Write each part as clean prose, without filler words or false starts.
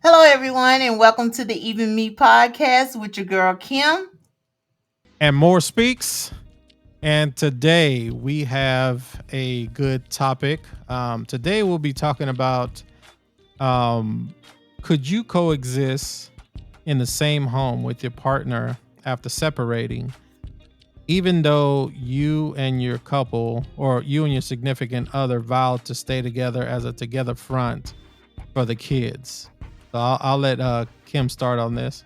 Hello, everyone, and welcome to the Even Me podcast with your girl Kim. And more speaks. And today we have a good topic. Today we'll be talking about um, could you coexist in the same home with your partner after separating, even though you and your couple or you and your significant other vowed to stay together as a together front for the kids? So I'll let Kim start on this.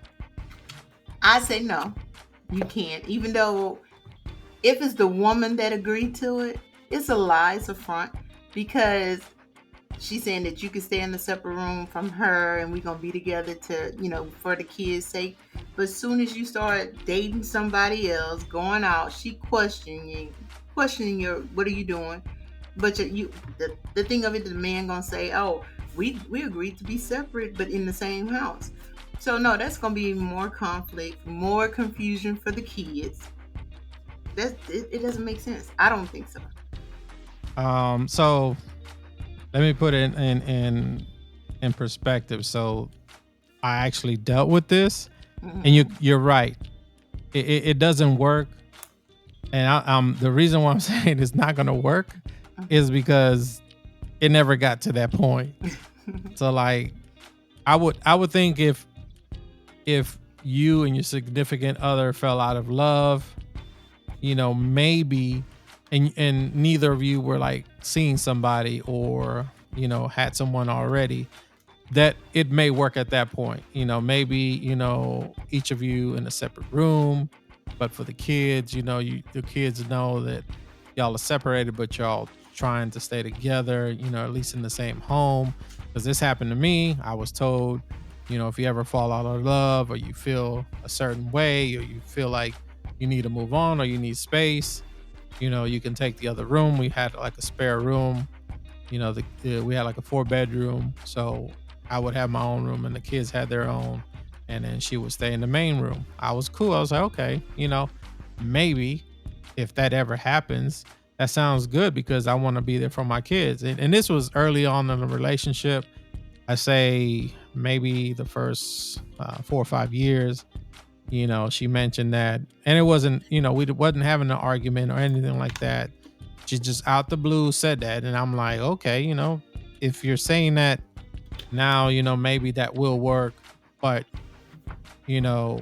I say no, you can't. Even though if it's the woman that agreed to it, it's a lie, it's a front because she's saying that you can stay in the separate room from her and we're gonna be together to, for the kids' sake. But as soon as you start dating somebody else, going out, she questioning your what are you doing? But the thing of it, the man gonna say, oh, we agreed to be separate but in the same house. So no, that's gonna be more conflict, more confusion for the kids. It doesn't make sense. I don't think so. So let me put it in perspective. So I actually dealt with this, and Mhm. you're right. It doesn't work, and the reason why I'm saying it's not going to work is because it never got to that point. So like, I would think if you and your significant other fell out of love, maybe, and neither of you were like seeing somebody or had someone already, that it may work at that point. Maybe, each of you in a separate room, but for the kids, the kids know that y'all are separated, but y'all trying to stay together, at least in the same home. Because this happened to me. I was told, if you ever fall out of love or you feel a certain way or you feel like you need to move on or you need space, you can take the other room. We had like a spare room. We had like a 4 bedroom, so I would have my own room and the kids had their own, and then she would stay in the main room. I was cool. I was like, okay, maybe if that ever happens, that sounds good because I want to be there for my kids. And this was early on in the relationship. I say maybe the first 4 or 5 years. She mentioned that, and it wasn't, we wasn't having an argument or anything like that. She just out the blue said that, and I'm like, okay, if you're saying that now, maybe that will work. But you know,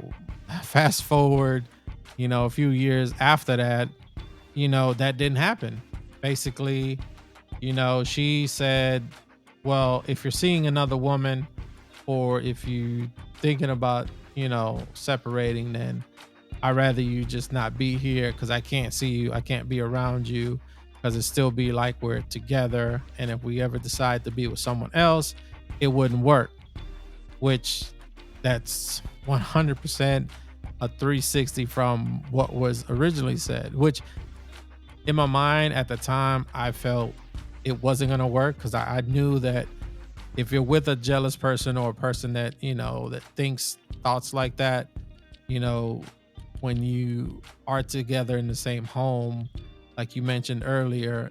fast forward, a few years after that, that didn't happen. Basically, she said, well, if you're seeing another woman or if you thinking about, separating, then I'd rather you just not be here because I can't see you. I can't be around you because it still be like we're together. And if we ever decide to be with someone else, it wouldn't work, which that's 100% a 360 from what was originally said, which in my mind at the time, I felt it wasn't going to work because I knew that if you're with a jealous person or a person that, that thinks thoughts like that, you know, when you are together in the same home, like you mentioned earlier,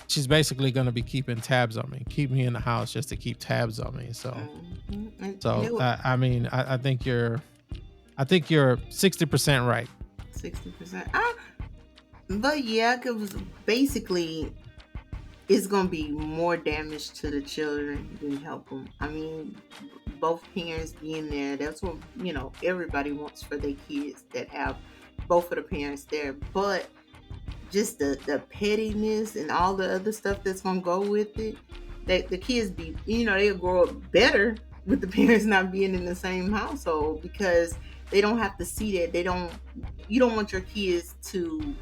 she's basically going to be keeping tabs on me, keep me in the house just to keep tabs on me. So, Mhm. And so I mean, I think you're 60% right. 60%. But yeah, because basically it's gonna be more damage to the children than help them. I mean, both parents being there, that's what everybody wants for their kids that have both of the parents there. But just the pettiness and all the other stuff that's gonna go with it, that the kids be they'll grow up better with the parents not being in the same household because they don't have to see that. You don't want your kids to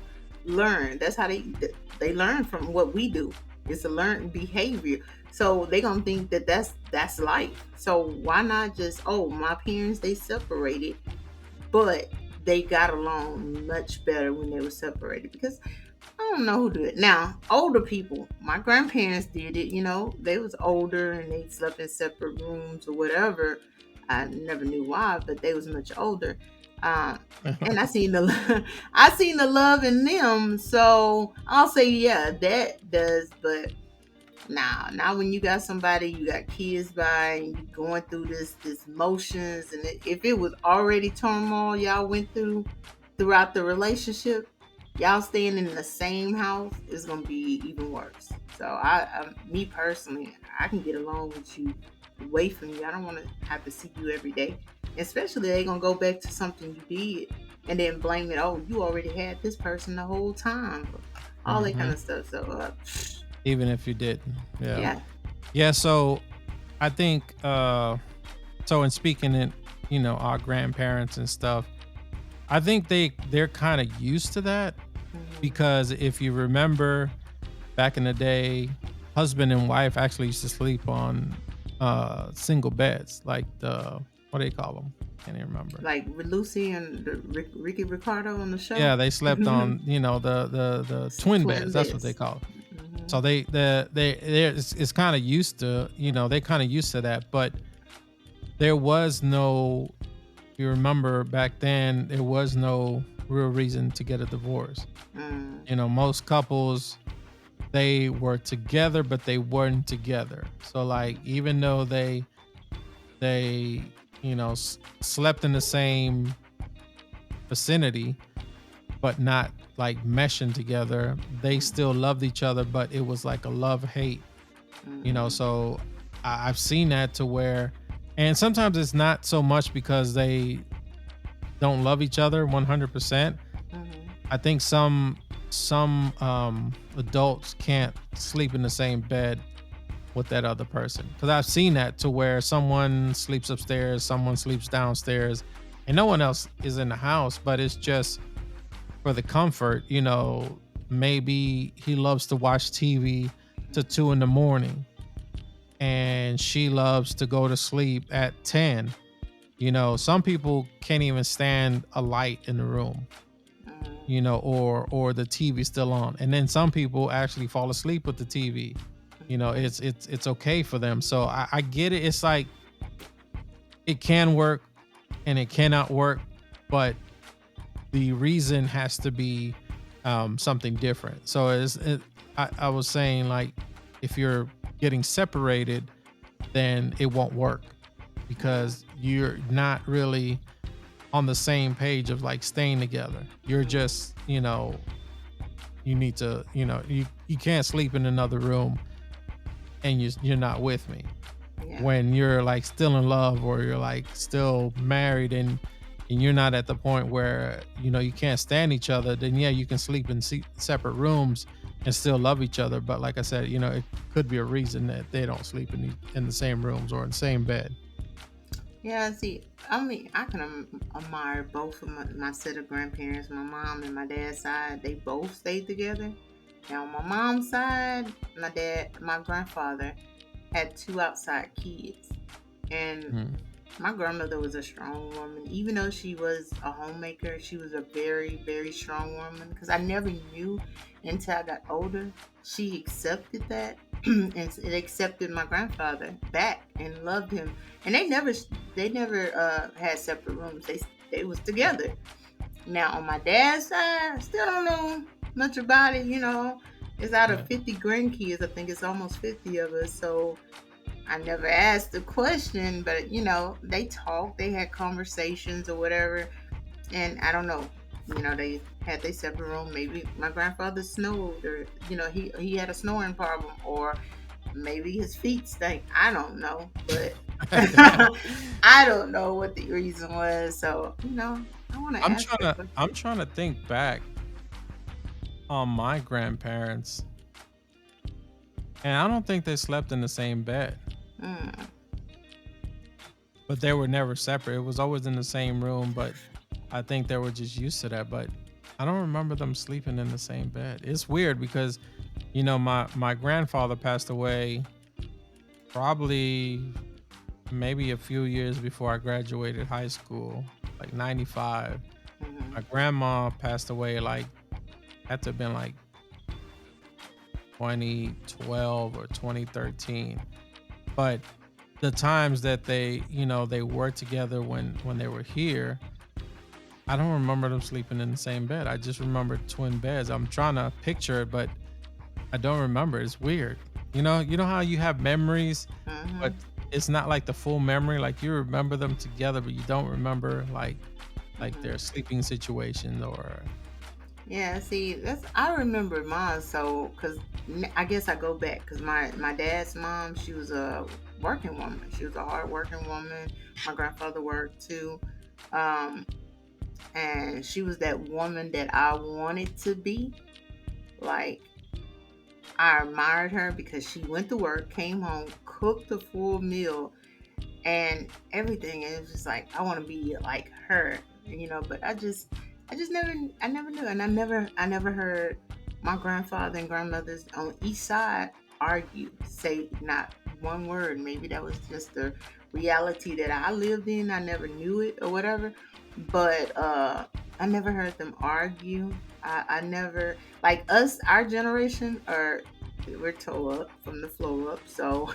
learn. That's how they learn from what we do. It's a learned behavior. So they gonna think that that's life. So why not just, oh, my parents, they separated, but they got along much better when they were separated? Because I don't know who did it. Now, older people, my grandparents did it, they was older and they slept in separate rooms or whatever. I never knew why, but they was much older. Uh, and I seen the I seen the love in them. So I'll say, yeah, that does. But Now when you got somebody, you got kids by, and you going through this motions, and if it was already turmoil y'all went through throughout the relationship, y'all staying in the same house is gonna be even worse. So me personally, I can get along with you away from you. I don't want to have to see you every day, especially they gonna go back to something you did and then blame it. Oh, you already had this person the whole time, all that kind Hmm. of stuff. So Even if you didn't. Yeah. yeah. Yeah. So I think, so in speaking in, our grandparents and stuff, I think they're kind of used to that, Mhm. because if you remember back in the day, husband and wife actually used to sleep on single beds, like what do they call them? Can't even remember. Like with Lucy and Ricky Ricardo on the show. Yeah, they slept on, the twin Twin beds. That's what they beds. call it. Hmm. So they it's kind of used to, they kind of used to that, but there was no, if you remember back then, there was no real reason to get a divorce. Mm. Most couples, they were together, but they weren't together. So like, even though they slept in the same vicinity, but not like meshing together, they Mm. still loved each other, but it was like a love hate. Mm. So I've seen that to where, and sometimes it's not so much because they don't love each other 100%. Mhm. I think some adults can't sleep in the same bed with that other person, because I've seen that to where someone sleeps upstairs, someone sleeps downstairs, and no one else is in the house, but it's just for the comfort. Maybe he loves to watch TV to 2 in the morning, and she loves to go to sleep at 10. Some people can't even stand a light in the room, Mm. or the TV still on. And then some people actually fall asleep with the TV. It's okay for them. So I get it. It's like, it can work and it cannot work, but the reason has to be something different. So I was saying, like, if you're getting separated, then it won't work, Mm. because you're not really on the same page of like staying together. You're just, you need to, you can't sleep in another room, and you're not with me. Yeah. When you're like still in love, or you're like still married, and you're not at the point where you can't stand each other, then yeah, you can sleep in separate rooms and still love each other. But like I said, it could be a reason that they don't sleep in the same rooms or in the same bed. Yeah, see, I mean, I can admire both of my set of grandparents, my mom and my dad's side. They both stayed together. Now, on my mom's side, my grandfather had two outside kids. And Mm. my grandmother was a strong woman. Even though she was a homemaker, she was a very, very strong woman. Because I never knew until I got older. She accepted that and it accepted my grandfather back and loved him. And they never had separate rooms. They was together. Now on my dad's side, I still don't know much about it. It's out of Yeah. 50 grandkids. I think it's almost 50 of us. So I never asked the question, but they talked, they had conversations or whatever, and I don't know. They had their separate room. Maybe my grandfather snored, or he had a snoring problem, or maybe his feet stank. I don't know, but I don't know what the reason was. So I want to I'm ask trying the to question. I'm trying to think back on my grandparents, and I don't think they slept in the same bed, Mm, but they were never separate. It was always in the same room, but I think they were just used to that. But I don't remember them sleeping in the same bed. It's weird because, my grandfather passed away probably maybe a few years before I graduated high school, like 95. mhm, My grandma passed away, like, had to have been like 2012 or 2013. But the times that they were together when they were here, I don't remember them sleeping in the same bed. I just remember twin beds. I'm trying to picture it, but I don't remember. It's weird. You know how you have memories, but Mhm. it's not like the full memory. Like you remember them together, but you don't remember like their Mhm. sleeping situation or Yeah, see, that's I remember mine. So, cause I guess I go back, cause my dad's mom, she was a working woman. She was a hard working woman. My grandfather worked too, um, and she was that woman that I wanted to be. Like, I admired her because she went to work, came home, cooked a full meal, and everything. And it was just like I want to be like her, But I never knew, and I never heard my grandfather and grandmothers on each side argue, say not one word. Maybe that was just the reality that I lived in. I never knew it or whatever, but I never heard them argue. I never like us. Our generation are we're toe up from the floor up, so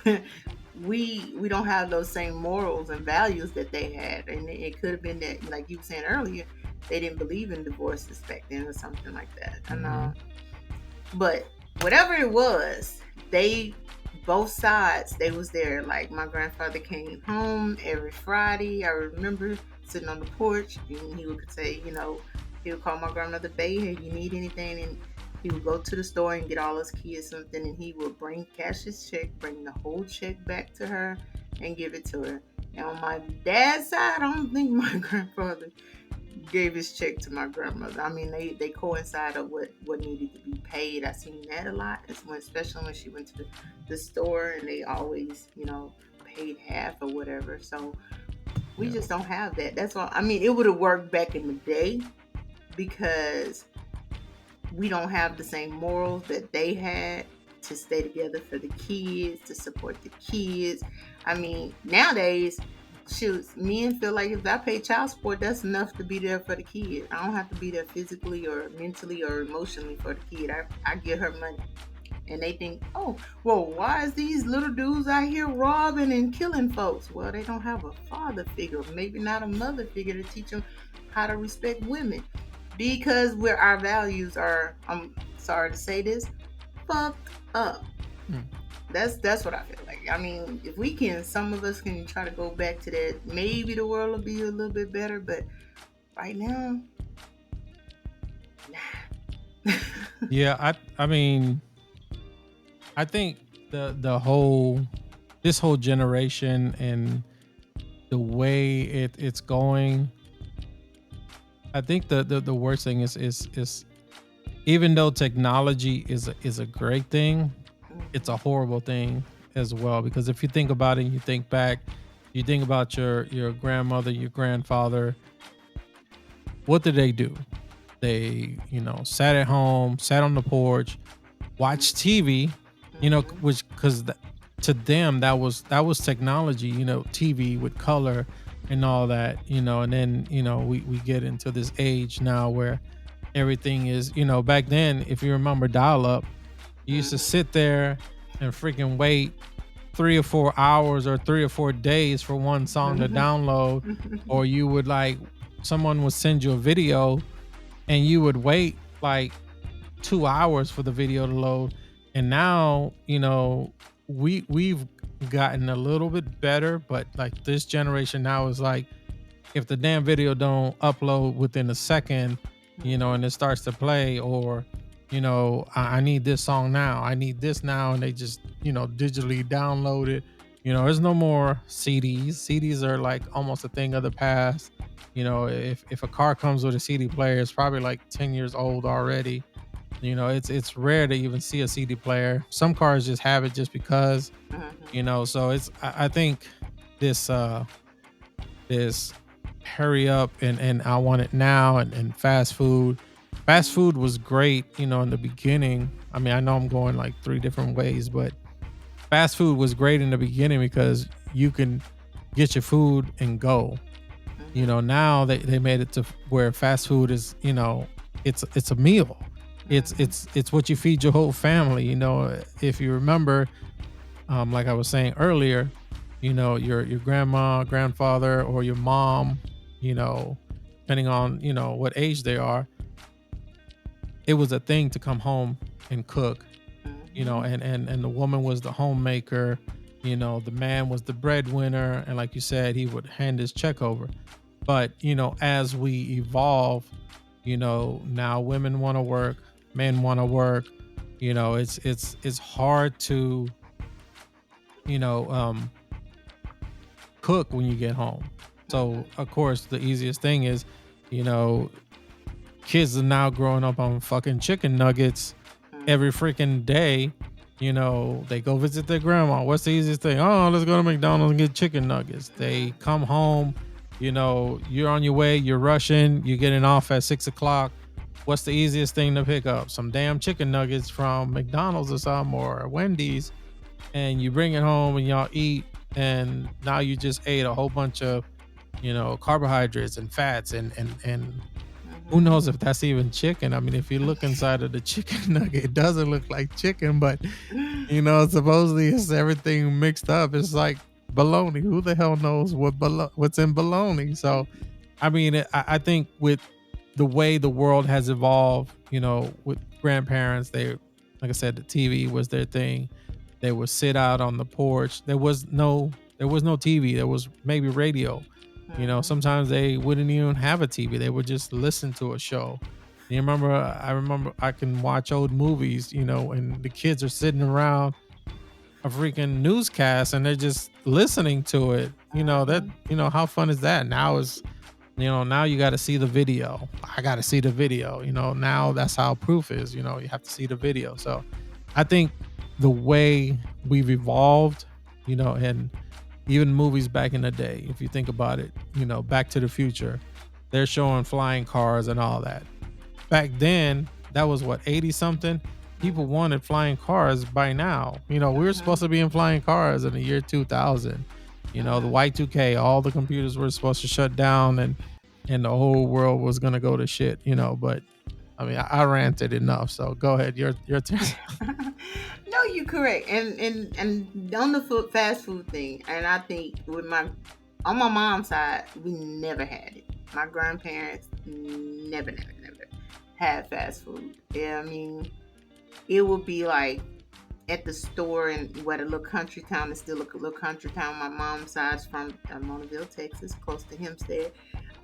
we don't have those same morals and values that they had, and it could have been that, like you were saying earlier, they didn't believe in divorces back then or something like that. And Mhm. but whatever it was, they both sides they was there. Like my grandfather came home every Friday. I remember sitting on the porch, and he would say, he would call my grandmother, "Bay, hey, you need anything?" And he would go to the store and get all his kids something, and he would cash his check, bring the whole check back to her, and give it to her. And on my dad's side, I don't think my grandfather gave his check to my grandmother. I mean, they coincide of what needed to be paid. I seen that a lot. It's when, especially when she went to the store, and they always, paid half or whatever. So we Yeah. just don't have that. That's all. I mean, it would have worked back in the day because we don't have the same morals that they had to stay together for the kids, to support the kids. I mean, nowadays, shoot, men feel like if I pay child support, that's enough to be there for the kid. I don't have to be there physically or mentally or emotionally for the kid. I give her money. And they think, oh, well, why is these little dudes out here robbing and killing folks? Well, they don't have a father figure, maybe not a mother figure to teach them how to respect women. Because where our values are, I'm sorry to say this, fucked up. Mm. That's what I feel like. I mean, if we can, some of us can try to go back to that. Maybe the world will be a little bit better, but right now, nah. Yeah, I mean, I think the whole this whole generation and the way it's going, I think the worst thing is even though technology is a great thing, it's a Mhm. horrible thing as well. Because if you think about it, and you think back, you think about your grandmother, your grandfather, what did they do? They, sat at home, sat on the porch, watched TV, Mhm. which because to them that was technology, TV with color and all that, and then we get into this age now where everything is, back then, if you remember dial up, you used to Mhm. sit there and freaking wait 3 or 4 hours or 3 or 4 days for one song to Mhm. download, or you would like someone would send you a video and you would wait like 2 hours for the video to load. And now, we've gotten a little bit better, but like this generation now is like if the damn video don't upload within a second, and it starts to play, or I need this song now, I need this now, and they just digitally download it. There's no more CDs are like almost a thing of the past. If a car comes with a CD player, it's probably like 10 years old already. It's rare to even see a CD player. Some cars just have it just because, Mhm. so I think this this hurry up and I want it now, and fast food. Fast Mhm. food was great, in the beginning. I mean, I know I'm going like three different ways, but fast food was great in the beginning because you can get your food and go. Mhm. Now they made it to where fast food is, it's a meal. Mhm. It's what you feed your whole family. If you remember, like I was saying earlier, your grandma, grandfather, or your mom, you know, depending on what age they are, it was a thing to come home and cook. Hmm. and the woman was the homemaker. The man was the breadwinner, and like you said, he would hand his check over. But as we evolve, now women want to work, men want to work. It's hard to you know um cook when you get home. So of course the easiest thing is, you know, kids are now growing up on fucking chicken nuggets every freaking day. They go visit their grandma. What's the easiest thing? Oh, let's go to McDonald's and get chicken nuggets. They come home, you're on your way, you're rushing, you're getting off at 6 o'clock. What's the easiest thing to pick up? Some damn chicken nuggets from McDonald's or something, or Wendy's, and you bring it home and y'all eat, and now you just ate a whole bunch of carbohydrates and fats, and who Hmm. knows if that's even chicken. I mean, if you look inside of the chicken nugget, it doesn't look like chicken, but supposedly it's everything mixed up. It's like bologna. Who the hell knows what's in bologna? So I mean, I think with the way the world has evolved, with grandparents, like I said, the TV was their thing. They would sit out on the porch. There was no TV. There was maybe radio. Hmm. Sometimes they wouldn't even have a TV. They would just listen to a show. I remember I can watch old movies, and the kids are sitting around a freaking newscast and they're just listening to it. How fun is that? Now you got to see the video. I got to see the video. Now that's how proof is. You have to see the video. So I think the way we've evolved, and even movies back in the day, if you think about it, Back to the Future, they're showing flying cars and all that. Back then, that was what, 80 something? People wanted flying cars by now. We were supposed to be in flying cars in the year 2000. The Y2K, all the computers were supposed to shut down, and the whole world was going to go to shit, but I mean, I ranted enough. So go ahead. Your turn. No, you're correct. And on the fast food thing, and I think with my on my mom's side, we never had it. My grandparents never, never, never had fast food. Yeah, I mean, it would be like at the store and what a little country town is still a little country town. My mom's side's from Monaville, Texas, close to Hempstead.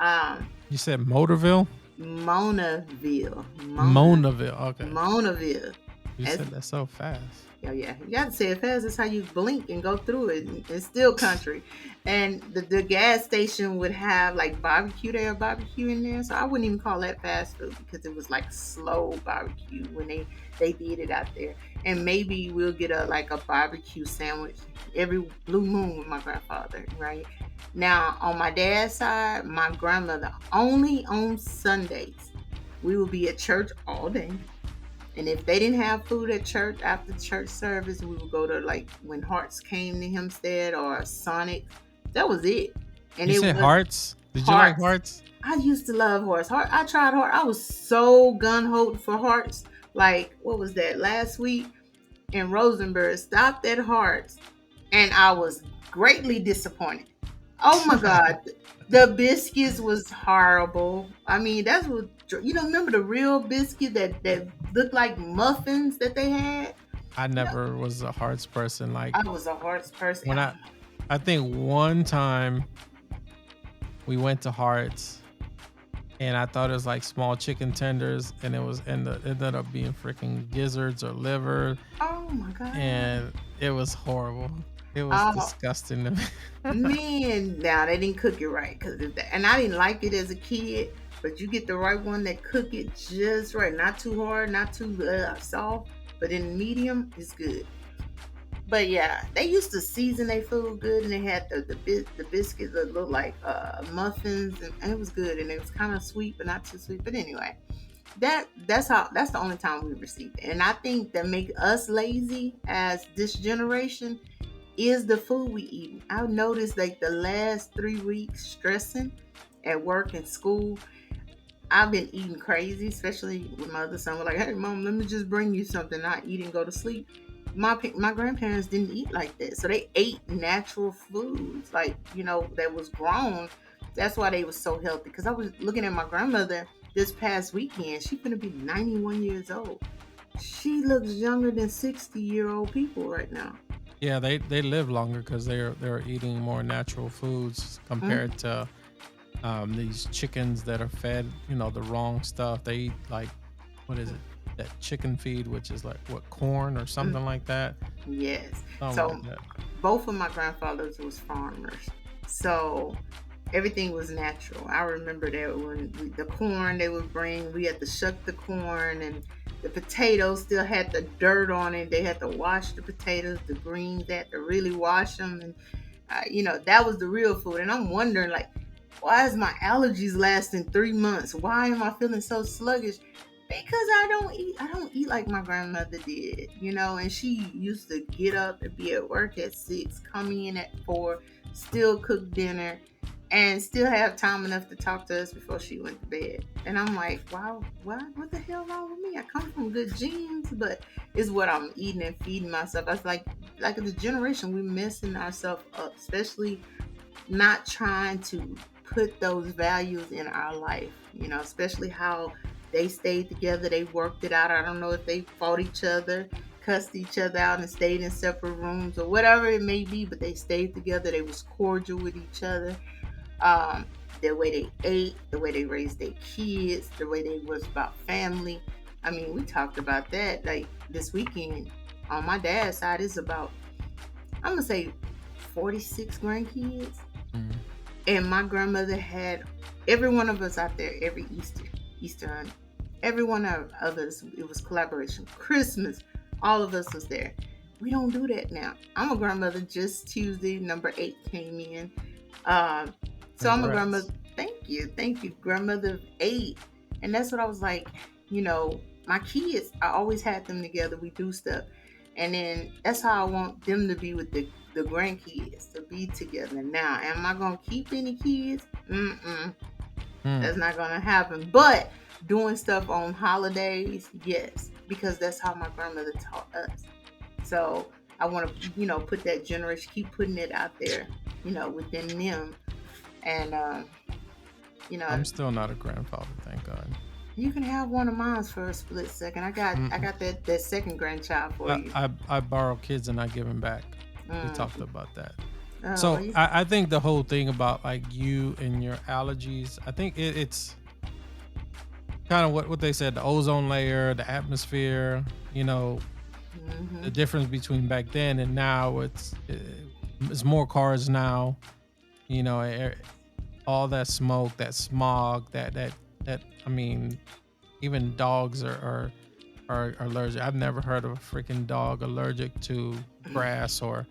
Um, You said Motorville? Monaville, Monaville. Okay. Monaville. You said that so fast. Yeah, yeah. You got to say it fast. That's how you blink and go through it. It's still country. And the gas station would have like barbecue there, barbecue in there. So I wouldn't even call that fast food because it was like slow barbecue when they did it out there. And maybe we'll get a like a barbecue sandwich every blue moon with my grandfather, right? Now on my dad's side, my grandmother only on Sundays. We will be at church all day, and if they didn't have food at church after church service, we would go to like when Hearts came to Hempstead or Sonic. That was it. And You it said was Hearts? Did you like Hearts. Hearts? I used to love Hearts. I tried Hearts. I was so gun ho for Hearts. Like, what was that? Last week in Rosenberg, stopped at Hearts, and I was greatly disappointed. Oh my God. The biscuits was horrible. I mean, that's what remember the real biscuit that looked like muffins that they had? I No, never was a Hearts person. Like I was a Hearts person. when I think one time we went to Hearts and I thought it was like small chicken tenders, and it ended up being freaking gizzards or liver, Oh my God. and it was horrible. It was Oh disgusting to me. man, now they didn't cook it right and I didn't like it as a kid. But you get the right one that cook it just right, not too hard, not too soft, but in medium, it's good. But yeah, they used to season their food good, and they had the biscuits that looked like muffins, and it was good, and it was kind of sweet, but not too sweet. But anyway, that's the only time we received it, and I think that make us lazy as this generation is the food we eat. I've noticed like the last 3 weeks stressing at work and school. I've been eating crazy, especially with my other son. We're like, hey, mom, let me just bring you something. Not eat and go to sleep. My grandparents didn't eat like that, so they ate natural foods, like that was grown. That's why they was so healthy. Because I was looking at my grandmother this past weekend. She's gonna be 91 years old. She looks younger than 60-year-old people right now. Yeah, they live longer because they're eating more natural foods compared Mm, to these chickens that are fed, the wrong stuff. They eat like, what is it? That chicken feed, which is like what, corn or mm, something like that. yes. Something like So that. both of my grandfathers was farmers. So everything was natural. I remember that when the corn they would bring, we had to shuck the corn, and the potatoes still had the dirt on it. They had to wash the potatoes, the greens, they had to really wash them. And, that was the real food. And I'm wondering, like, why is my allergies lasting 3 months? Why am I feeling so sluggish? Because I don't eat like my grandmother did, and she used to get up and be at work at 6, come in at 4, still cook dinner, and still have time enough to talk to us before she went to bed. And I'm like, wow, what the hell wrong with me? I come from good genes, but it's what I'm eating and feeding myself. I was like the generation, we messing ourselves up, especially not trying to put those values in our life, especially how they stayed together, they worked it out. I don't know if they fought each other, cussed each other out, and stayed in separate rooms or whatever it may be, but they stayed together. They was cordial with each other. um, the way they ate, the way they raised their kids, the way they was about family. I mean, we talked about that like this weekend. On my dad's side, it's about, I'm gonna say, 46 grandkids, Mm. and my grandmother had every one of us out there every Easter hunt. Every one of us, it was collaboration. Christmas, all of us was there. We don't do that now. I'm a grandmother. Just Tuesday, number 8 came in. Um, so I'm a grandmother. Congrats. Thank you, grandmother of 8, and that's what I was like. My kids, I always had them together. We do stuff, and then that's how I want them to be with the grandkids, to be together. Now, am I gonna keep any kids? Mm-mm, Hmm. that's not gonna happen. But doing stuff on holidays, yes, because that's how my grandmother taught us. So I want to, put that generation, keep putting it out there, within them. And you know, I'm still not a grandfather, thank God. you can have one of mine for a split second. I Mm-mm. got that second grandchild for I, you. I I borrow kids and I give them back. We talked Mm. about that. Oh, So I think the whole thing about like you and your allergies, I think it's kind of what they said, the ozone layer, the atmosphere, the mm-hmm. difference between back then and now. It's more cars now, you know, all that smoke, that smog, that I mean, even dogs are allergic. I've never heard of a freaking dog allergic to grass or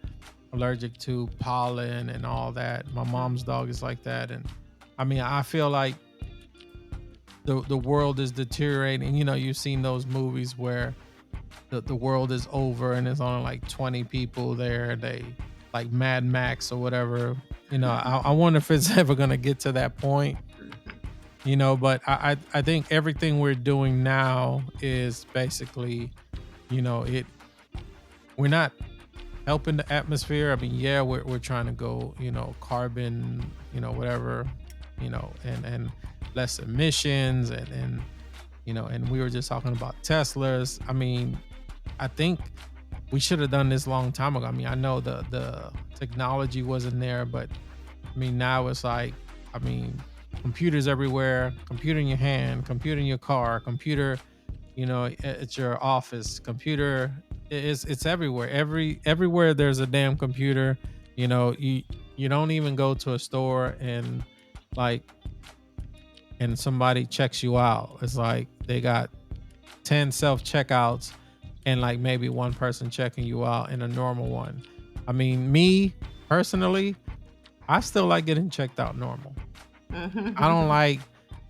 allergic to pollen and all that. My mom's dog is like that, and I mean, I feel like the world is deteriorating. You've seen those movies where the world is over and there's only like 20 people there. They like Mad Max or whatever. I wonder if it's ever gonna get to that point. But I think everything we're doing now is basically, it we're not helping the atmosphere. I mean, yeah, we're trying to go, carbon, whatever, and less emissions and we were just talking about Teslas. I mean, I think we should have done this long time ago. I mean, I know the technology wasn't there, but I mean, now it's like, I mean, computers everywhere, computer in your hand, computer in your car, computer, at your office, computer. It's everywhere. Everywhere there's a damn computer. You don't even go to a store and like and somebody checks you out. It's like they got 10 self checkouts and like maybe one person checking you out in a normal one. I mean, me personally, I still like getting checked out normal. I don't Mm-hmm. like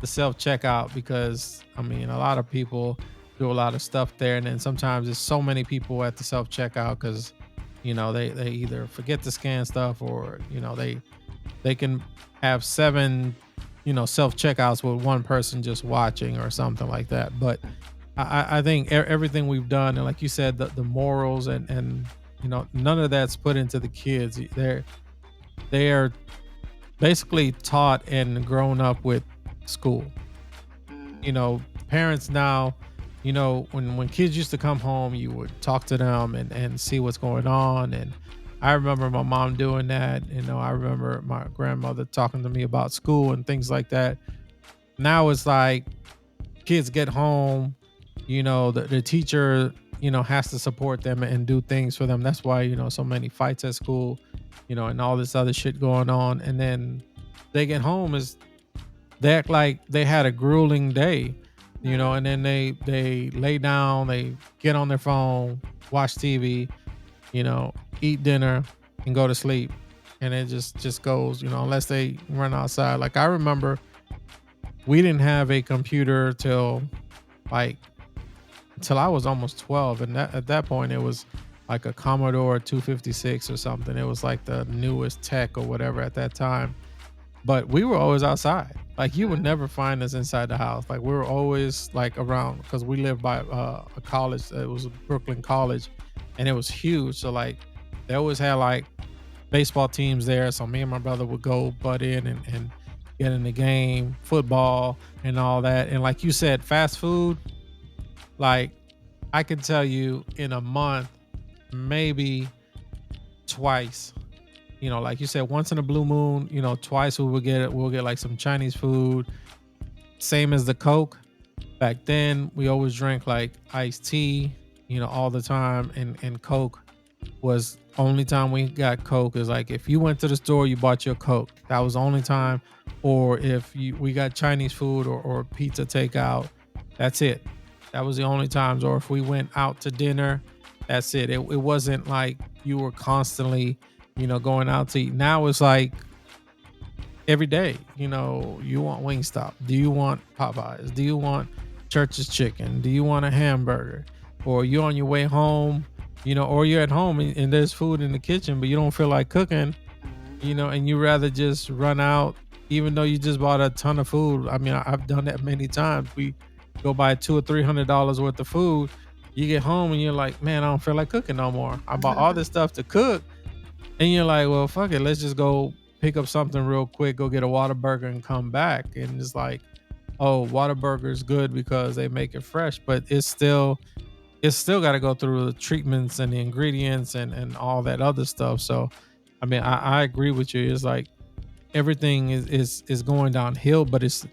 the self checkout because I mean a lot of people do a lot of stuff there, and then sometimes there's so many people at the self checkout because they either forget to scan stuff or they can have seven self checkouts with one person just watching or something like that. But I think everything we've done, and like you said, the morals and none of that's put into the kids. They are basically taught and grown up with school. Mm. Parents now, when kids used to come home, you would talk to them and see what's going on. And I remember my mom doing that. I remember my grandmother talking to me about school and things like that. Now it's like kids get home, the teacher, has to support them and do things for them. That's why, so many fights at school, and all this other shit going on. And then they get home is they act like they had a grueling day, Mm. and then they lay down, they get on their phone, watch TV, you know, eat dinner and go to sleep. And it just goes, unless they run outside. Like I remember we didn't have a computer like till I was almost 12, and at that point it was like a Commodore 256 or something. It was like the newest tech or whatever at that time. But we were always outside. Like you would Mm. never find us inside the house. Like we were always like around because we lived by a college. It was Brooklyn College, and it was huge. So like they always had like baseball teams there. So me and my brother would go butt in and get in the game, football and all that. And like you said, fast food. Like I can tell you in a month, maybe twice. Like you said, once in a blue moon, twice we would get it. We'll get like some Chinese food, same as the Coke. Back then, we always drank like iced tea, all the time, and Coke was only time we got Coke is like if you went to the store, you bought your Coke. That was the only time. Or if we got Chinese food or pizza takeout, that's it. That was the only times. Or if we went out to dinner, that's it. It wasn't like you were constantly, going out to eat. Now it's like every day. You want Wingstop? Do you want Popeyes? Do you want Church's Chicken? Do you want a hamburger? Or you on your way home, or you're at home and there's food in the kitchen, but you don't feel like cooking, Mhm. and you rather just run out, even though you just bought a ton of food. I mean, I've done that many times. We go buy $200 or $300 worth of food. You get home and you're like, man, I don't feel like cooking no more. I bought all this stuff to cook, and you're like, well, fuck it, let's just go pick up something real quick, go get a Whataburger and come back. And it's like, oh, Whataburger is good because they make it fresh, but it's still got to go through the treatments and the ingredients and all that other stuff. So, I mean, I agree with you. It's like everything is going downhill, but it's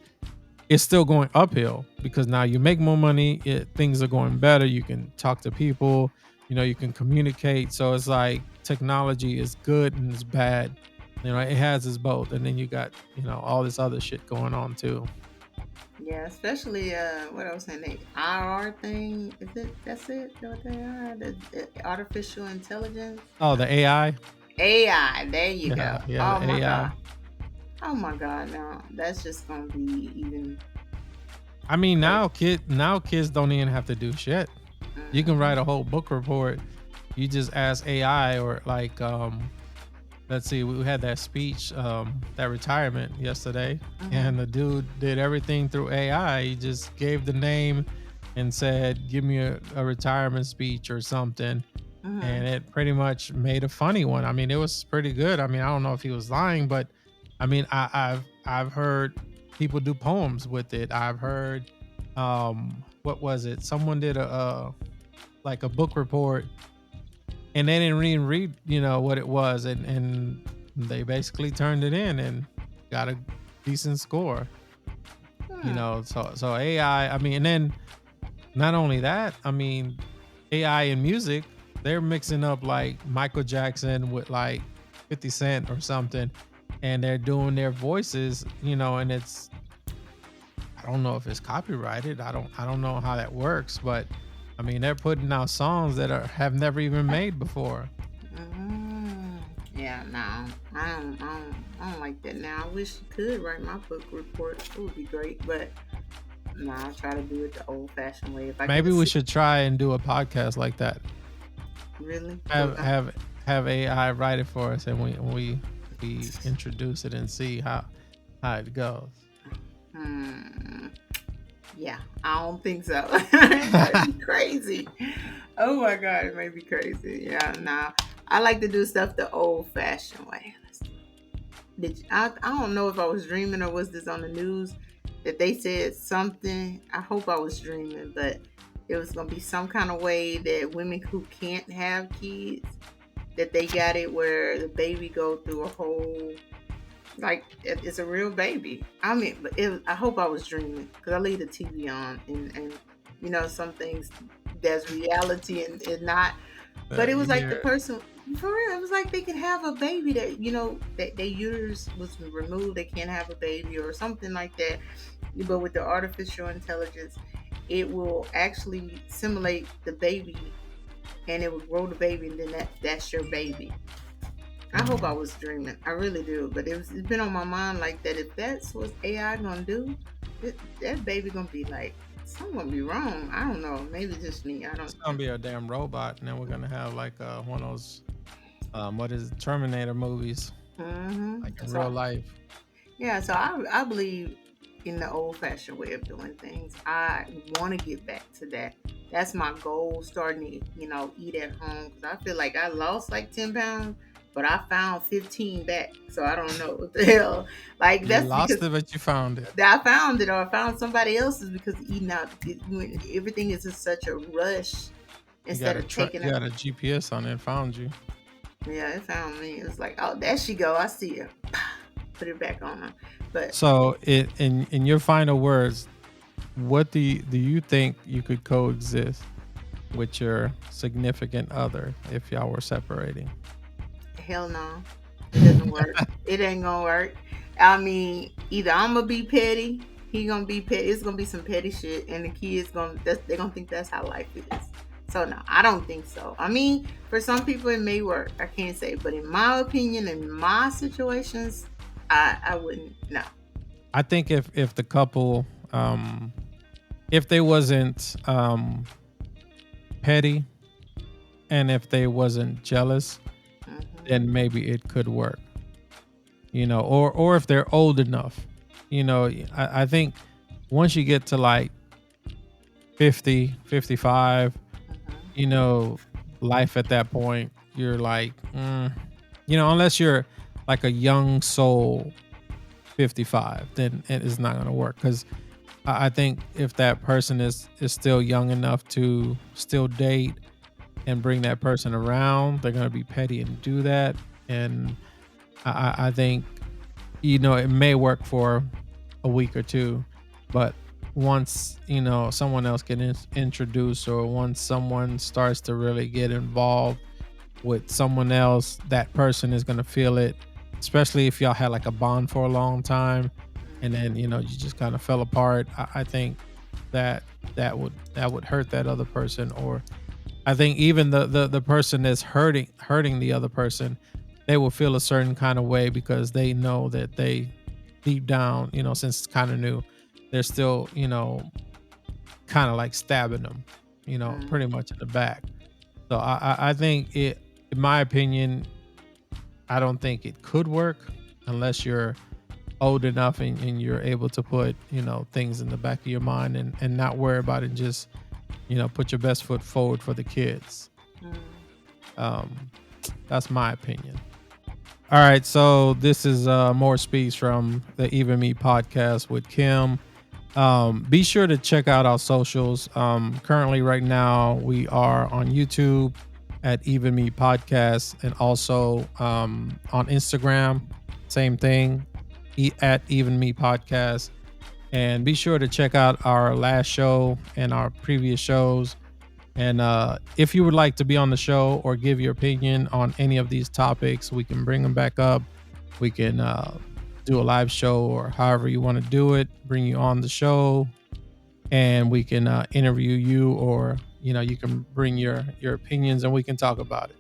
still going uphill because now you make more money. Things are going better. You can talk to people. You can communicate. So it's like technology is good and it's bad. It has its both, and then you got all this other shit going on too. Yeah, especially what I was saying, the IR thing. Is it? That's it. Is that what they are? The artificial intelligence. Oh, the AI. AI. There you Yeah, go. yeah, Oh the my AI. god. Oh my god. No, that's just gonna be even. I mean, Crazy. now kids don't even have to do shit. You can write Mhm. a whole book report. You just ask AI or like let's see, we had that speech, that retirement yesterday, Mhm. and the dude did everything through AI. He just gave the name and said, "Give me a retirement speech or something," and Mhm. it pretty much made a funny one. I mean, it was pretty good. I mean, I don't know if he was lying, but I mean, I've heard people do poems with it. I've heard, what was it? Someone did a like a book report, and they didn't even read, what it was, and they basically turned it in and got a decent score. Hmm. So AI. I mean, and then not only that, I mean, AI and music, they're mixing up like Michael Jackson with like 50 Cent or something, and they're doing their voices, and I don't know if it's copyrighted. I don't know how that works, but I mean, they're putting out songs that have never even made before. Mm. Yeah. No. I don't like that. Now I wish you could write my book report. It would be great, but no, I try to do it the old-fashioned way. If I can Maybe we just should try and do a podcast like that. really go. Have have have AI write it for us, and we introduce it and see how it goes. Hmm. Yeah, I don't think so. That'd be crazy. Oh my god, it may be crazy. Yeah, nah. I like to do stuff the old-fashioned way. I don't know if I was dreaming or was this on the news that they said something. I hope I was dreaming, but It was gonna be some kind of way that women who can't have kids, that they got it where the baby go through a whole, like it's a real baby. I mean, but I hope I was dreaming because I leave the TV on, and some things there's reality and not. But it You was like the hear person, for real. It was like they could have a baby that that their uterus was removed. They can't have a baby or something like that. But with the artificial intelligence, it will actually simulate the baby, and it will grow the baby, and then that's your baby. I hope I mm, was dreaming. I really do. But it's been on my mind like that. If that's what AI gonna do, that baby gonna be like, something gonna be wrong. I don't know. Maybe just me. I it's don't. gonna be a damn robot, and then we're gonna have like one of those what is it, Terminator movies, like in real So life. yeah. So I believe in the old fashioned way of doing things. I want to get back to that. That's my goal. Starting to eat at home because I feel like I lost like 10 pounds. But I found 15 back, so I don't know what the hell. Like You that's lost because it, but you found it. that I found it or I found somebody else's because eating out when everything is in such a rush instead of taking You it. got a GPS on it, found you. Yeah, it found me. It was like, oh, there she go. I see her. Put it back on her. But So, in your final words, what do you think you could coexist with your significant other if y'all were separating? hell no, it doesn't work. It ain't gonna work. I mean, either I'm gonna be petty, he gonna be petty. It's gonna be some petty shit, and the kids they're gonna think that's how life is. So no, I don't think so. I mean, for some people it may work. I can't say, but in my opinion, in my situations, I wouldn't. No. I think if the couple, if they wasn't petty, and if they wasn't jealous, Hmm. then maybe it could work. Or if they're old enough. I think once you get to like 50, 55, Hmm. you know, life at that point, you're like, unless you're like a young soul 55, then it is not going to work. Because I think if that person is still young enough to still date and bring that person around, they're going to be petty and do that. And I think, it may work for a week or two, but once someone else get introduced, or once someone starts to really get involved with someone else, that person is going to feel it, especially if y'all had like a bond for a long time, and then you just kind of fell apart. I think that that would hurt that other person. Or I think even the person that's hurting the other person, they will feel a certain kind of way because they know that they deep down, since it's kind of new, they're still, kind of like stabbing them, pretty Hmm. much in the back. So I think in my opinion, I don't think it could work unless you're old enough and you're able to put, things in the back of your mind and not worry about it. Just, put your best foot forward for the kids. Um, that's my opinion. All right, so this is more speech from the Even Me podcast with Kim. Be sure to check out our socials. Currently, right now, we are on YouTube at Even Me Podcast, and also on Instagram, same thing, at Even Me Podcast. And be sure to check out our last show and our previous shows. And if you would like to be on the show or give your opinion on any of these topics, we can bring them back up. We can do a live show, or however you want to do it, bring you on the show, and we can interview you, or you can bring your opinions and we can talk about it.